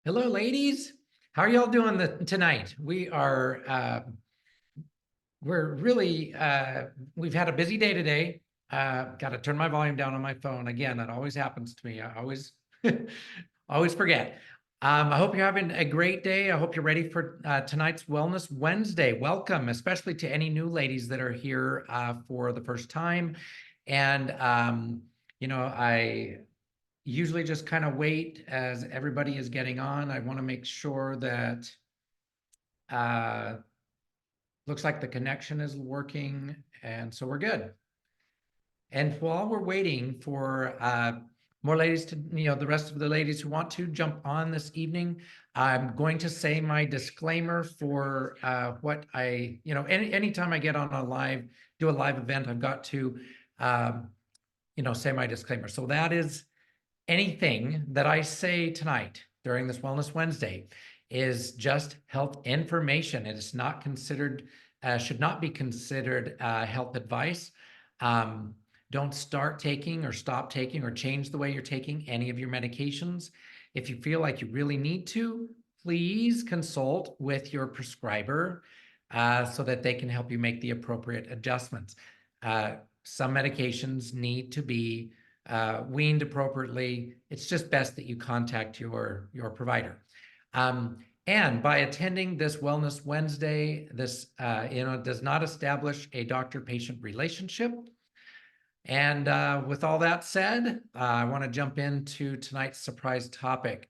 Hello, ladies. How are y'all doing tonight? We're really, we've had a busy day today. Got to turn my volume down on my phone. Again, that always happens to me. I always, always forget. I hope you're having a great day. I hope you're ready for tonight's Wellness Wednesday. Welcome, especially to any new ladies that are here for the first time. And, I usually just kind of wait as everybody is getting on. I want to make sure that looks like the connection is working, and so we're good. And while we're waiting for more ladies to, the rest of the ladies who want to jump on this evening, I'm going to say my disclaimer for what anytime I get on do a live event, I've got to, say my disclaimer. So that is anything that I say tonight during this Wellness Wednesday is just health information. It is not considered, should not be considered health advice. Don't start taking or stop taking or change the way you're taking any of your medications. If you feel like you really need to, please consult with your prescriber so that they can help you make the appropriate adjustments. Some medications need to be weaned appropriately. It's just best that you contact your provider. And by attending this Wellness Wednesday, this does not establish a doctor-patient relationship. And with all that said, I want to jump into tonight's surprise topic.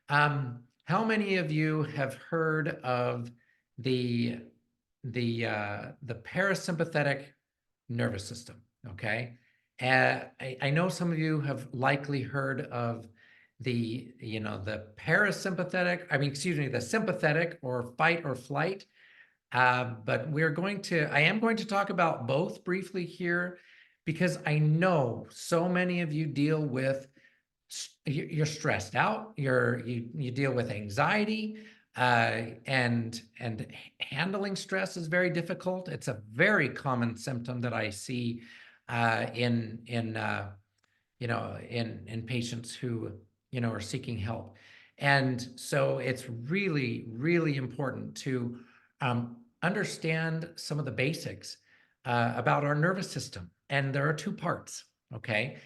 How many of you have heard of the parasympathetic nervous system? Okay. I know some of you have likely heard of the the sympathetic or fight or flight. But I am going to talk about both briefly here because I know so many of you deal with, you're stressed out, you deal with anxiety, and handling stress is very difficult. It's a very common symptom that I see in patients who are seeking help. And so it's really, really important to understand some of the basics about our nervous system. And there are two parts, okay?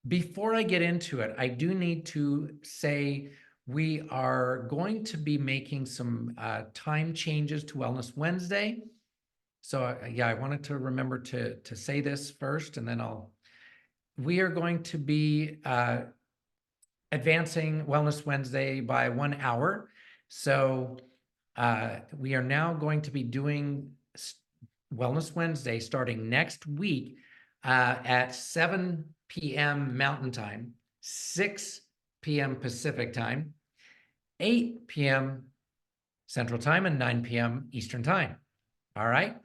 Before I get into it, I do need to say we are going to be making some time changes to Wellness Wednesday. So yeah, I wanted to remember to say this first, and then we are going to be advancing Wellness Wednesday by 1 hour. So we are now going to be doing Wellness Wednesday starting next week at 7 p.m. Mountain Time, 6 p.m. Pacific Time, 8 p.m. Central Time, and 9 p.m. Eastern Time. All right.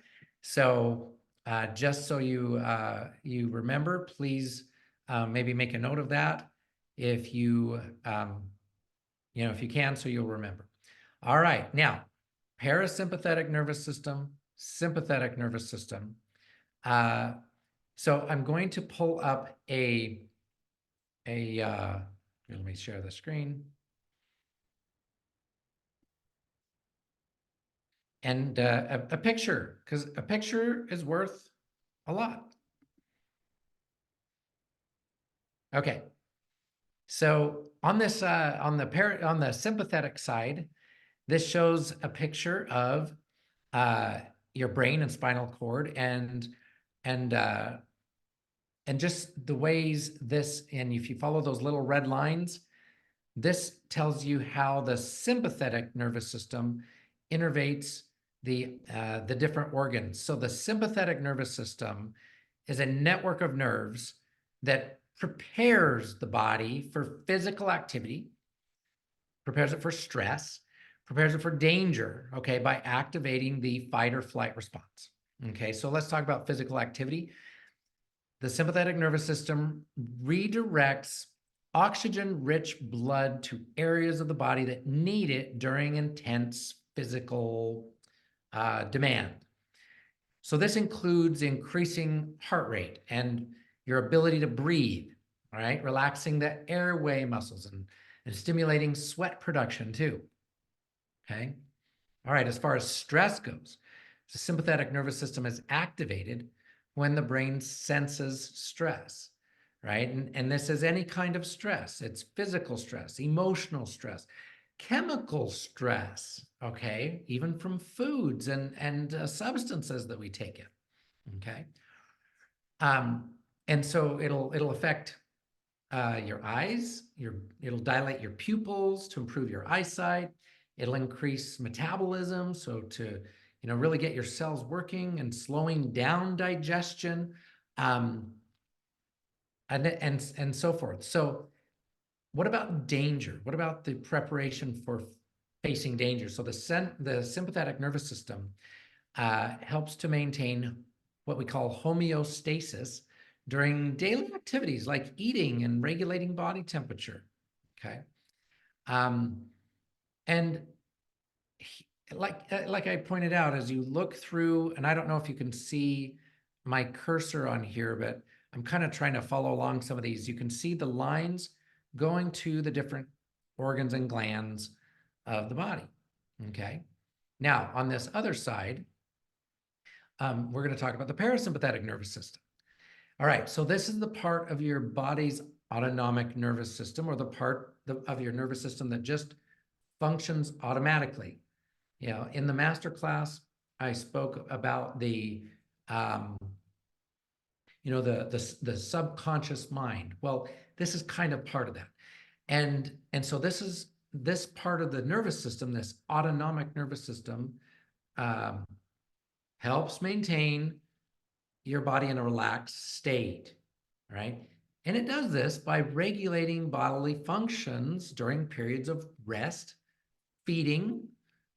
So just so you remember, please maybe make a note of that if you if you can, so you'll remember. All right. Now, parasympathetic nervous system, sympathetic nervous system. So I'm going to pull up let me share the screen. And a picture, because a picture is worth a lot. Okay. So on this, on the sympathetic side, this shows a picture of your brain and spinal cord, and just the ways this, and if you follow those little red lines, this tells you how the sympathetic nervous system innervates the different organs. So the sympathetic nervous system is a network of nerves that prepares the body for physical activity, prepares it for stress, prepares it for danger, okay, by activating the fight or flight response. Okay, so let's talk about physical activity. The sympathetic nervous system redirects oxygen-rich blood to areas of the body that need it during intense physical demand. So this includes increasing heart rate and your ability to breathe, all right, relaxing the airway muscles and and stimulating sweat production too. Okay. All right. As far as stress goes, the sympathetic nervous system is activated when the brain senses stress, right? And this is any kind of stress. It's physical stress, emotional stress, chemical stress, okay? Even from foods and substances that we take in, okay? And so it'll affect your eyes, it'll dilate your pupils to improve your eyesight. It'll increase metabolism, so to really get your cells working and slowing down digestion, and so forth. So, what about danger? What about the preparation for facing danger? So the sympathetic nervous system helps to maintain what we call homeostasis during daily activities like eating and regulating body temperature. Okay. And like I pointed out, as you look through, and I don't know if you can see my cursor on here, but I'm kind of trying to follow along some of these. You can see the lines going to the different organs and glands of the body. Okay. Now, on this other side, we're going to talk about the parasympathetic nervous system. All right, so this is the part of your body's autonomic nervous system, or the part of your nervous system that just functions automatically. In the master class, I spoke about the subconscious mind. Well, this is kind of part of that. And so this part of the nervous system, this autonomic nervous system, helps maintain your body in a relaxed state, right? And it does this by regulating bodily functions during periods of rest, feeding,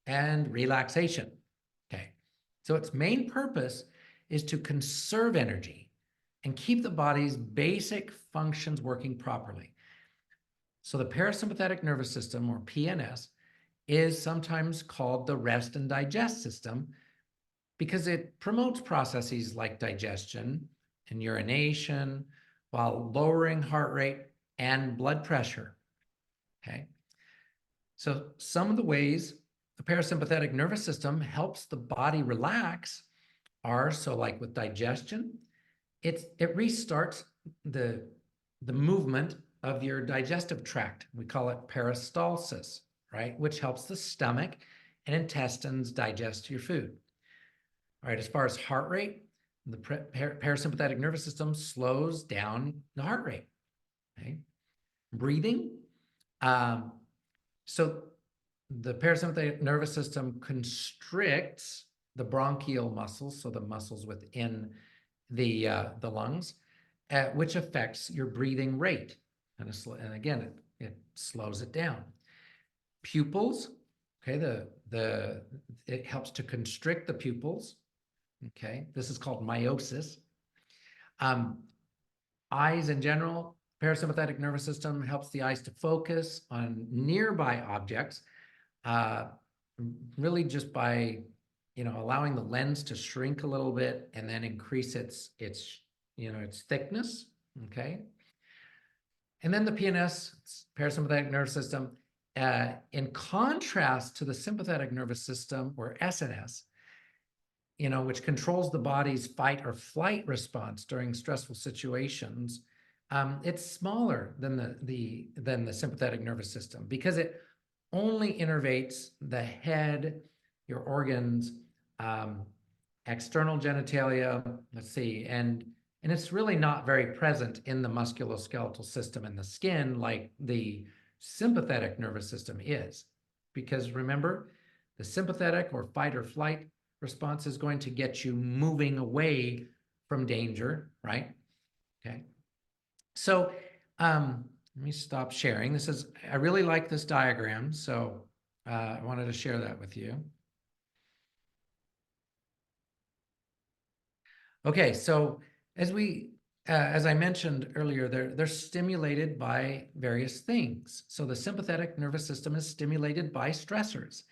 and relaxation. Okay. So its main purpose is to conserve energy and keep the body's basic functions working properly. So the parasympathetic nervous system, or PNS, is sometimes called the rest and digest system because it promotes processes like digestion and urination while lowering heart rate and blood pressure. Okay. So some of the ways the parasympathetic nervous system helps the body relax are, so like with digestion, it restarts the movement of your digestive tract. We call it peristalsis, right? Which helps the stomach and intestines digest your food. All right, as far as heart rate, the parasympathetic nervous system slows down the heart rate. Okay. Breathing. So the parasympathetic nervous system constricts the bronchial muscles, so the muscles within the lungs, which affects your breathing rate. And again, it slows it down. Pupils, okay, it helps to constrict the pupils. Okay, this is called meiosis. Eyes in general, parasympathetic nervous system helps the eyes to focus on nearby objects, really just by allowing the lens to shrink a little bit and then increase its thickness. Okay, and then the PNS, parasympathetic nervous system, in contrast to the sympathetic nervous system, or SNS, which controls the body's fight or flight response during stressful situations, it's smaller than the sympathetic nervous system because it only innervates the head, your organs, external genitalia, and it's really not very present in the musculoskeletal system and the skin like the sympathetic nervous system is. Because remember, the sympathetic or fight or flight response is going to get you moving away from danger, right? Okay. So let me stop sharing. I really like this diagram, so I wanted to share that with you. Okay, so as I mentioned earlier, they're stimulated by various things. So the sympathetic nervous system is stimulated by stressors.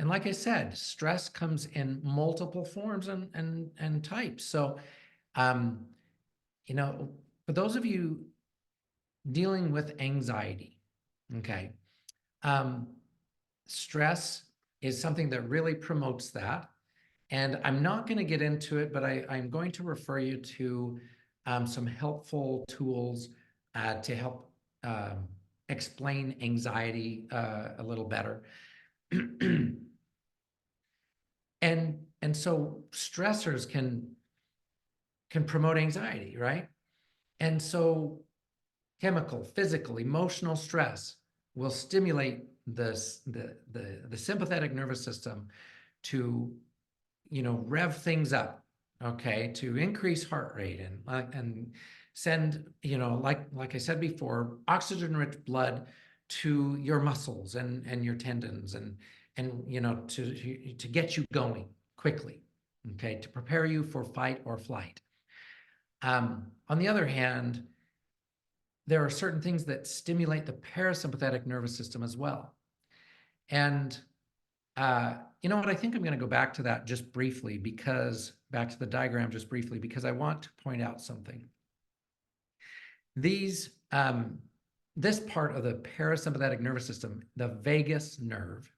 And like I said, stress comes in multiple forms and types. So, for those of you dealing with anxiety, okay, Stress is something that really promotes that. And I'm not going to get into it, but I'm going to refer you to some helpful tools to help explain anxiety a little better. And so stressors can promote anxiety, right? And so chemical, physical, emotional stress will stimulate the sympathetic nervous system to, rev things up, okay, to increase heart rate and send, like I said before, oxygen-rich blood to your muscles and your tendons and to get you going quickly, okay, to prepare you for fight or flight. On the other hand, there are certain things that stimulate the parasympathetic nervous system as well. And you know what? I think I'm going to go back to that just briefly back to the diagram just briefly, because I want to point out something. This part of the parasympathetic nervous system, the vagus nerve,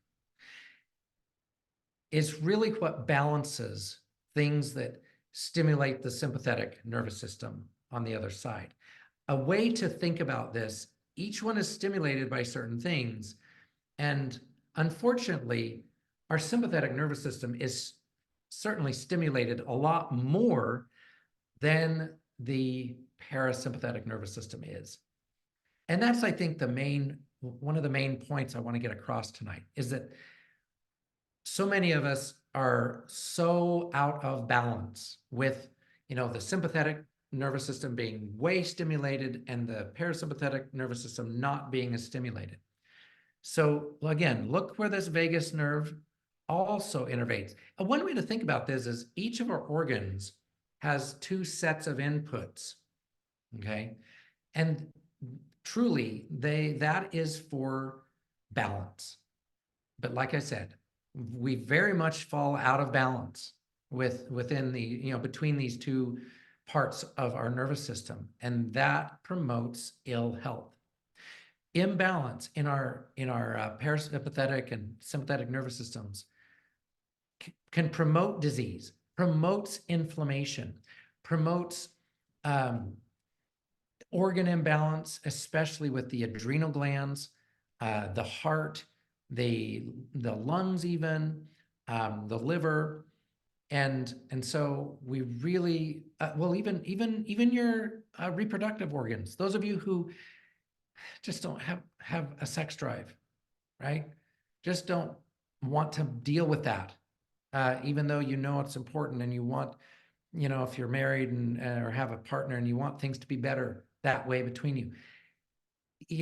is really what balances things that stimulate the sympathetic nervous system on the other side. A way to think about this, each one is stimulated by certain things. And unfortunately, our sympathetic nervous system is certainly stimulated a lot more than the parasympathetic nervous system is. And that's, I think, one of the main points I want to get across tonight, is that so many of us are so out of balance with, the sympathetic nervous system being way stimulated and the parasympathetic nervous system not being as stimulated. So again, look where this vagus nerve also innervates. And one way to think about this is each of our organs has two sets of inputs, okay? And truly, that is for balance. But like I said, we very much fall out of balance within between these two parts of our nervous system, and that promotes ill health. Imbalance in our parasympathetic and sympathetic nervous systems can promote disease, promotes inflammation, promotes organ imbalance, especially with the adrenal glands, the heart, the lungs, even the liver. And so we really, even your reproductive organs, those of you who just don't have a sex drive, right? Just don't want to deal with that, even though it's important, and you want, if you're married or have a partner and you want things to be better that way between you.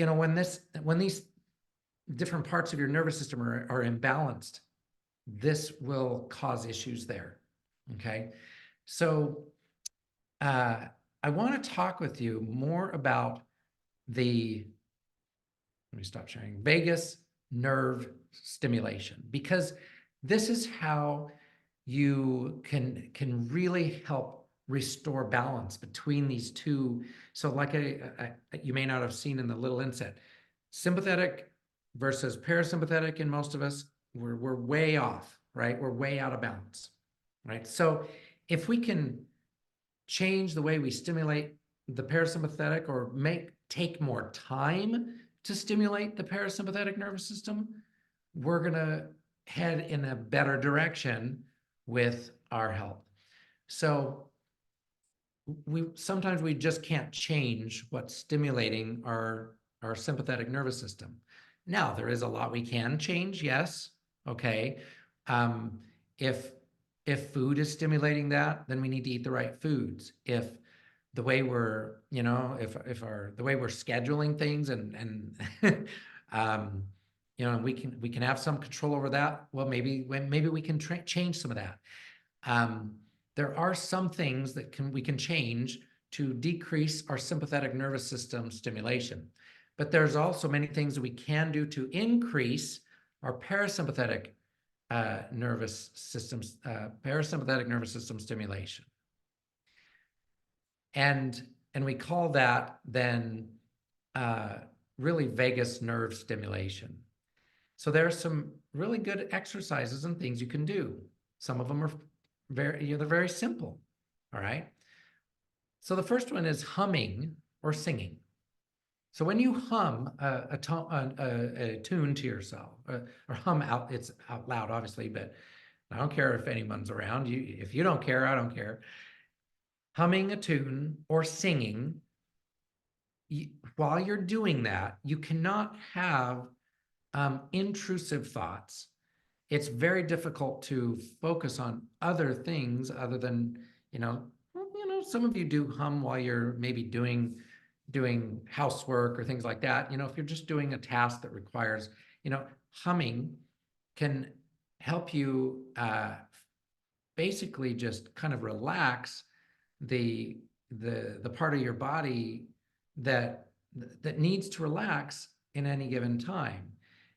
When these different parts of your nervous system are imbalanced, this will cause issues there, okay? So I want to talk with you more about let me stop sharing, vagus nerve stimulation, because this is how you can really help restore balance between these two. So like you may not have seen in the little inset, sympathetic versus parasympathetic in most of us, we're way off, right? We're way out of balance, right? So if we can change the way we stimulate the parasympathetic, or take more time to stimulate the parasympathetic nervous system, we're going to head in a better direction with our health. So sometimes we just can't change what's stimulating our sympathetic nervous system. Now, there is a lot we can change, yes, okay. If food is stimulating that, then we need to eat the right foods. If the way we're, the way we're scheduling things and we can have some control over that. Well, maybe we can change some of that. There are some things that we can change to decrease our sympathetic nervous system stimulation, but there's also many things that we can do to increase our parasympathetic nervous system stimulation. And we call that then really vagus nerve stimulation. So there are some really good exercises and things you can do. Some of them are they're very simple. All right. So the first one is humming or singing. So when you hum a tune to yourself, or hum out, it's out loud, obviously, but I don't care if anyone's around. If you don't care, I don't care. Humming a tune or singing, while you're doing that, you cannot have intrusive thoughts. It's very difficult to focus on other things other than, some of you do hum while you're maybe doing housework or things like that. If you're just doing a task that requires, humming can help you basically just kind of relax the part of your body that needs to relax in any given time.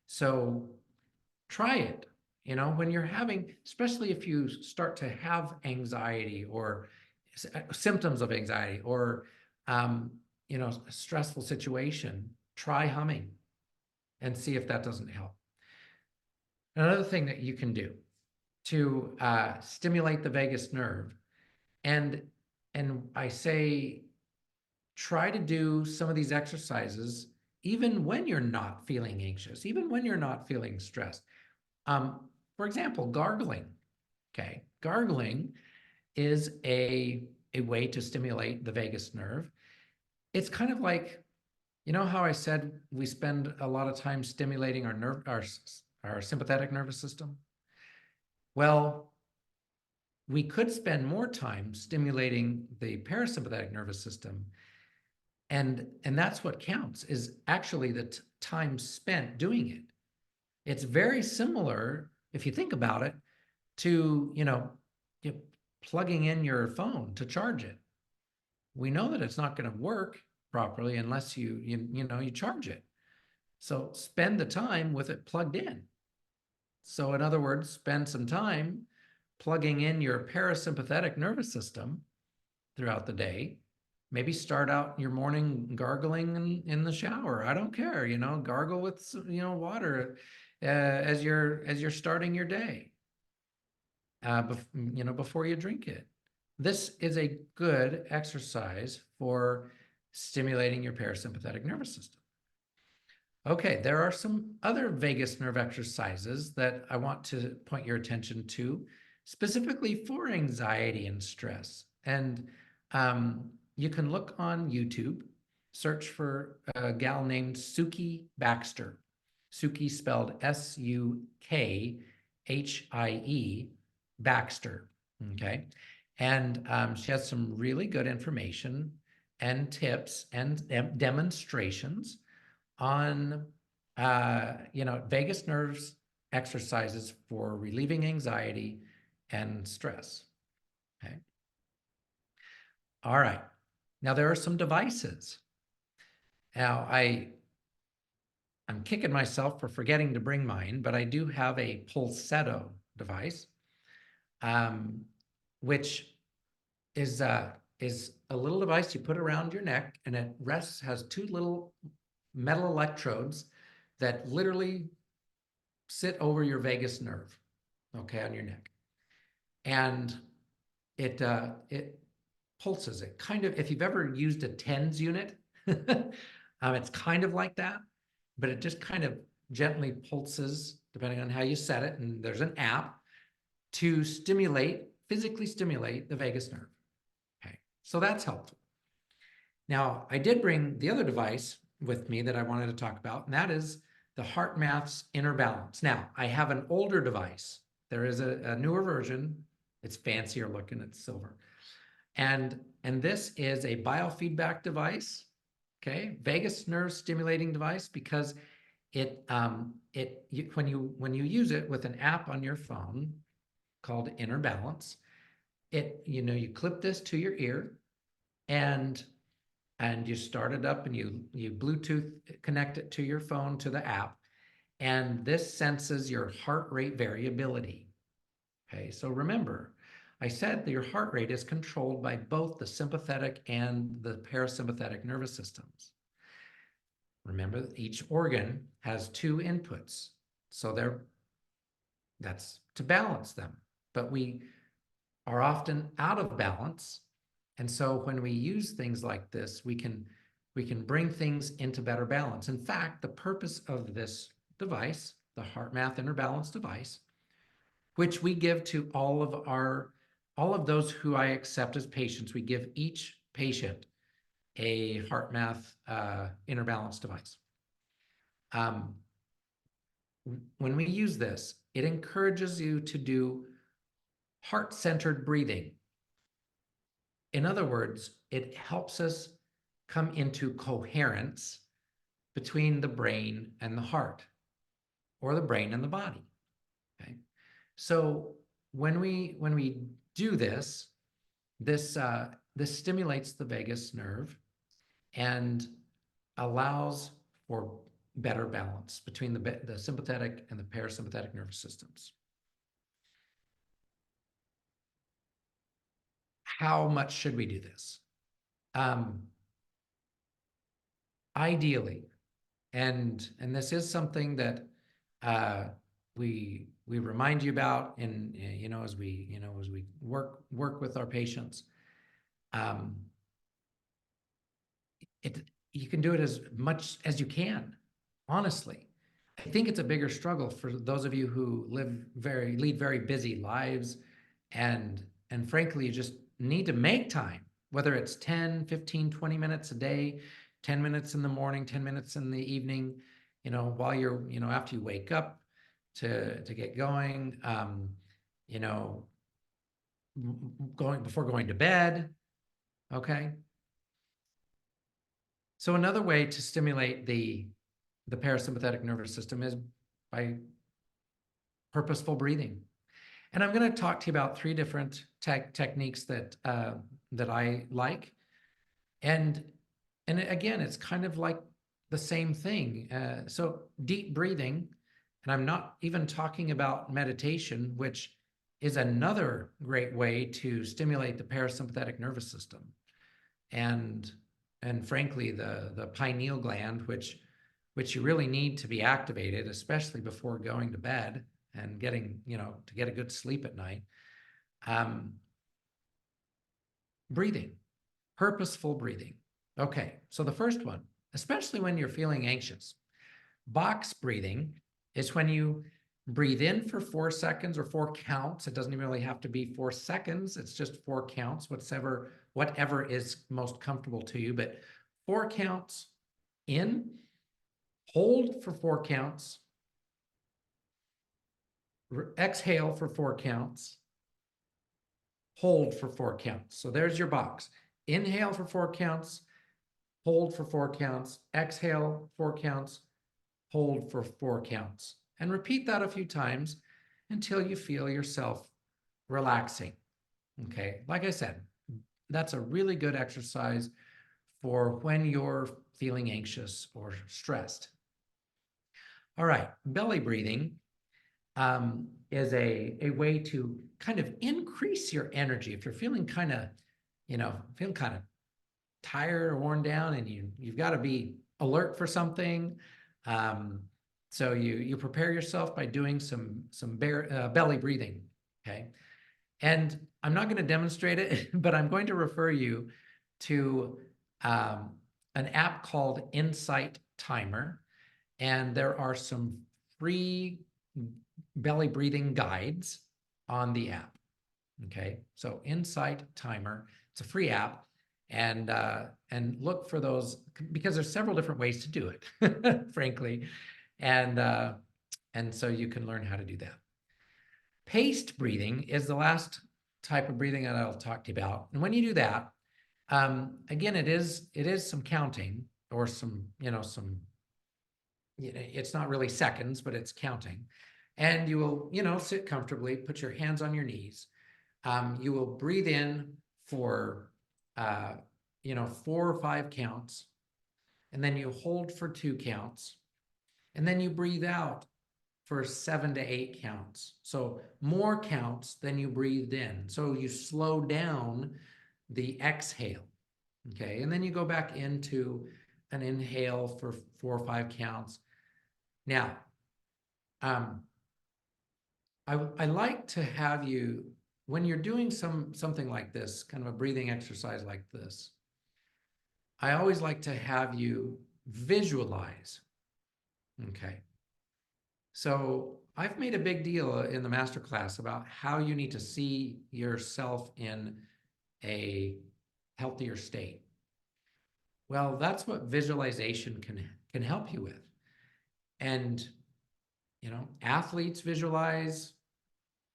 So try it. When you're having, especially if you start to have anxiety or symptoms of anxiety or a stressful situation, try humming and see if that doesn't help. Another thing that you can do to stimulate the vagus nerve, and I say try to do some of these exercises even when you're not feeling anxious, even when you're not feeling stressed. For example, gargling. Okay, gargling is a way to stimulate the vagus nerve. It's kind of like, how I said we spend a lot of time stimulating our sympathetic nervous system? Well, we could spend more time stimulating the parasympathetic nervous system. And that's what counts, is actually the time spent doing it. It's very similar, if you think about it, to, plugging in your phone to charge it. We know that it's not going to work properly unless you charge it. So spend the time with it plugged in. So in other words, spend some time plugging in your parasympathetic nervous system throughout the day. Maybe start out your morning gargling in the shower. I don't care, gargle with water as you're starting your day, before you drink it. This is a good exercise for stimulating your parasympathetic nervous system. Okay, there are some other vagus nerve exercises that I want to point your attention to, specifically for anxiety and stress. And you can look on YouTube, search for a gal named Suki Baxter. Suki spelled Sukhie, Baxter. Okay. And she has some really good information and tips and demonstrations on vagus nerves exercises for relieving anxiety and stress. Okay. All right. Now there are some devices. Now I'm kicking myself for forgetting to bring mine, but I do have a Pulsetto device, which is a little device you put around your neck, and it has two little metal electrodes that literally sit over your vagus nerve, okay, on your neck. And it pulses it. Kind of, if you've ever used a TENS unit, it's kind of like that, but it just kind of gently pulses depending on how you set it. And there's an app to physically stimulate the vagus nerve. Okay, so that's helpful. Now, I did bring the other device with me that I wanted to talk about, and that is the HeartMath's Inner Balance. Now, I have an older device. There is a newer version. It's fancier looking, it's silver. And this is a biofeedback device, okay, vagus nerve stimulating device, because when you use it with an app on your phone called Inner Balance, you clip this to your ear, and you start it up, and you Bluetooth connect it to your phone to the app, and this senses your heart rate variability. Okay, so remember, I said that your heart rate is controlled by both the sympathetic and the parasympathetic nervous systems. Remember, each organ has two inputs. So that's to balance them. But we are often out of balance. And so when we use things like this, we can bring things into better balance. In fact, the purpose of this device, the HeartMath Inner Balance device, which we give to all of those who I accept as patients, we give each patient a HeartMath Inner Balance device. When we use this, it encourages you to do heart-centered breathing. In other words, it helps us come into coherence between the brain and the heart, or the brain and the body. Okay, so when we do this, this stimulates the vagus nerve and allows for better balance between the sympathetic and the parasympathetic nervous systems. How much should we do this? Ideally, and this is something that we remind you about, and as we work with our patients. You can do it as much as you can. Honestly, I think it's a bigger struggle for those of you who lead very busy lives, and frankly, you just need to make time, whether it's 10, 15, 20 minutes a day, 10 minutes in the morning, 10 minutes in the evening, while you're, after you wake up to get going, before going to bed. Okay. So another way to stimulate the parasympathetic nervous system is by purposeful breathing. And I'm going to talk to you about 3 different techniques that I like. And again, it's kind of like the same thing. So deep breathing, and I'm not even talking about meditation, which is another great way to stimulate the parasympathetic nervous system. And frankly, the pineal gland, which you really need to be activated, especially before going to bed and getting, to get a good sleep at night. Breathing, purposeful breathing. Okay, so the first one, especially when you're feeling anxious, box breathing is when you breathe in for 4 seconds or 4 counts. It doesn't even really have to be 4 seconds. It's just 4 counts, whatever is most comfortable to you. But 4 counts in, hold for 4 counts, exhale for 4 counts, hold for 4 counts. So there's your box. Inhale for 4 counts, hold for 4 counts, exhale 4 counts, hold for 4 counts. And repeat that a few times until you feel yourself relaxing. Okay, like I said, that's a really good exercise for when you're feeling anxious or stressed. All right, belly breathing is a way to kind of increase your energy. If you're feeling kind of, tired or worn down, and you've got to be alert for something, so you prepare yourself by doing some belly breathing. Okay, and I'm not going to demonstrate it, but I'm going to refer you to an app called Insight Timer, and there are some free belly breathing guides on the app. Okay, so Insight Timer, it's a free app, and look for those, because there's several different ways to do it, frankly, and so you can learn how to do that. Paced breathing is the last type of breathing that I'll talk to you about, and when you do that, again, it is some counting, or some, it's not really seconds, but it's counting. And you will, sit comfortably, put your hands on your knees. You will breathe in for, 4 or 5 counts, and then you hold for 2 counts, and then you breathe out for 7 to 8 counts. So more counts than you breathed in. So you slow down the exhale. Okay, and then you go back into an inhale for 4 or 5 counts. Now, I like to have you, when you're doing something like this, kind of a breathing exercise like this, I always like to have you visualize. Okay. So I've made a big deal in the masterclass about how you need to see yourself in a healthier state. Well, that's what visualization can help you with. And, athletes visualize,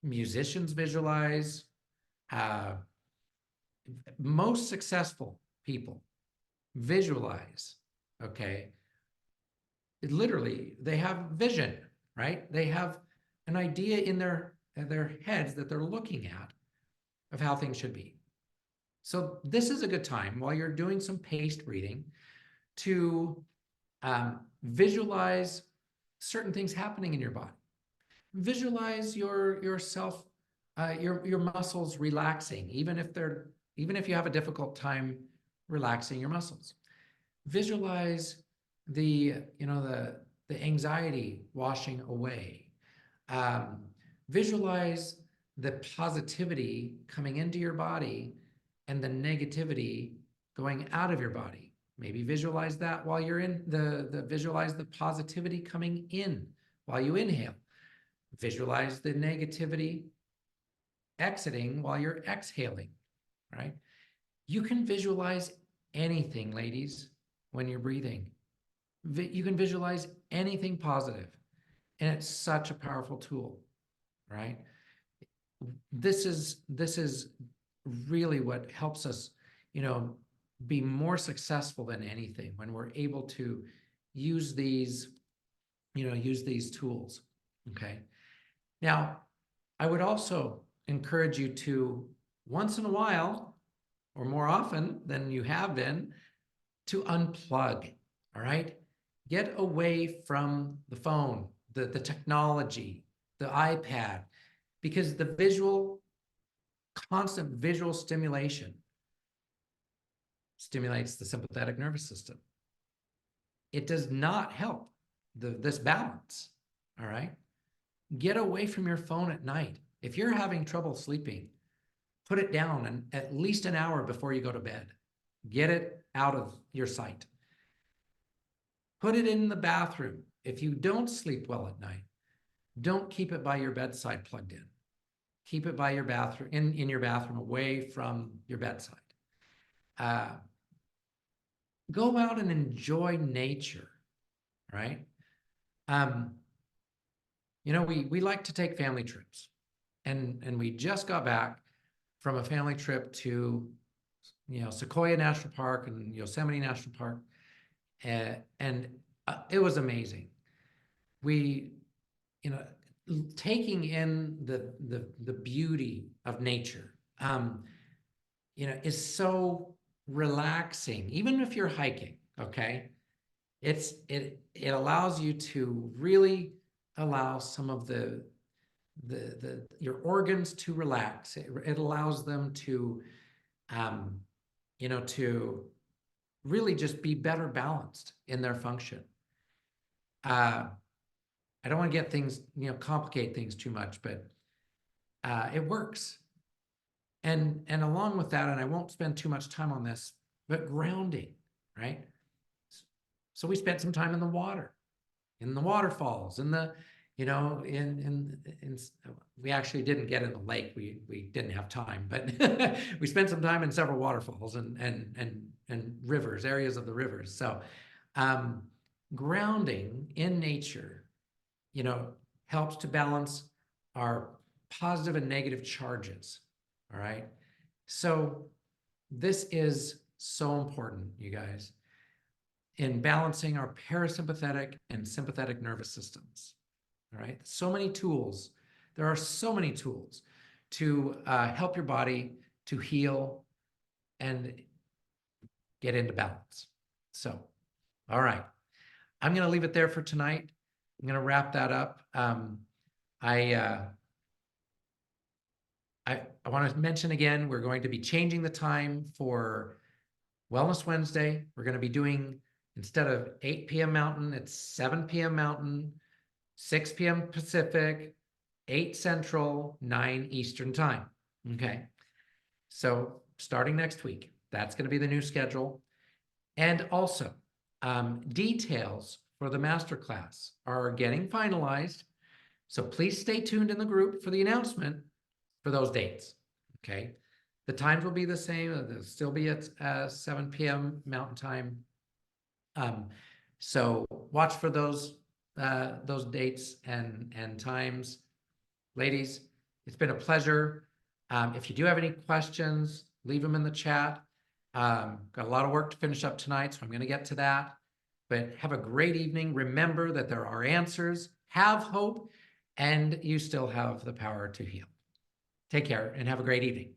musicians visualize, most successful people visualize, okay? Literally, they have vision, right? They have an idea in their heads that they're looking at of how things should be. So this is a good time while you're doing some paced breathing to visualize certain things happening in your body. Visualize yourself, your muscles relaxing, even if you have a difficult time relaxing your muscles. Visualize the anxiety washing away. Visualize the positivity coming into your body and the negativity going out of your body. Maybe visualize that while you're in visualize the positivity coming in while you inhale. Visualize the negativity exiting while you're exhaling, right? You can visualize anything, ladies, when you're breathing. You can visualize anything positive, and it's such a powerful tool, right? This is really what helps us, be more successful than anything when we're able to use these tools, okay? Now, I would also encourage you to, once in a while, or more often than you have been, to unplug, all right? Get away from the phone, the technology, the iPad, because the constant visual stimulation stimulates the sympathetic nervous system. It does not help this balance, all right? Get away from your phone at night. If you're having trouble sleeping, put it down at least an hour before you go to bed. Get it out of your sight. Put it in the bathroom. If you don't sleep well at night, don't keep it by your bedside plugged in. Keep it by your bathroom, in your bathroom, away from your bedside. Go out and enjoy nature, right? We like to take family trips, and we just got back from a family trip to, Sequoia National Park and Yosemite National Park, and it was amazing. We, taking in the beauty of nature, is so relaxing. Even if you're hiking, okay, it allows you to really allow some of your organs to relax. It allows them to, to really just be better balanced in their function. I don't want to get things, complicate things too much, but it works. And along with that, and I won't spend too much time on this, but grounding, right? So we spent some time in the water, in the waterfalls, we actually didn't get in the lake. We didn't have time, but we spent some time in several waterfalls and rivers, areas of the rivers. So grounding in nature, helps to balance our positive and negative charges. All right. So this is so important, you guys, in balancing our parasympathetic and sympathetic nervous systems. All right. So many tools. There are so many tools to help your body to heal and get into balance. So, all right. I'm going to leave it there for tonight. I'm going to wrap that up. I want to mention again, we're going to be changing the time for Wellness Wednesday. We're going to be doing, instead of 8 p.m. Mountain, it's 7 p.m. Mountain. 6 p.m. Pacific, 8 Central, 9 Eastern time. Okay. So starting next week, that's going to be the new schedule. And also, details for the masterclass are getting finalized. So please stay tuned in the group for the announcement for those dates. Okay. The times will be the same. They'll still be at 7 p.m. Mountain Time. So watch for those dates and times. Ladies, it's been a pleasure. If you do have any questions, leave them in the chat. Got a lot of work to finish up tonight, so I'm going to get to that. But have a great evening. Remember that there are answers, have hope, and you still have the power to heal. Take care and have a great evening.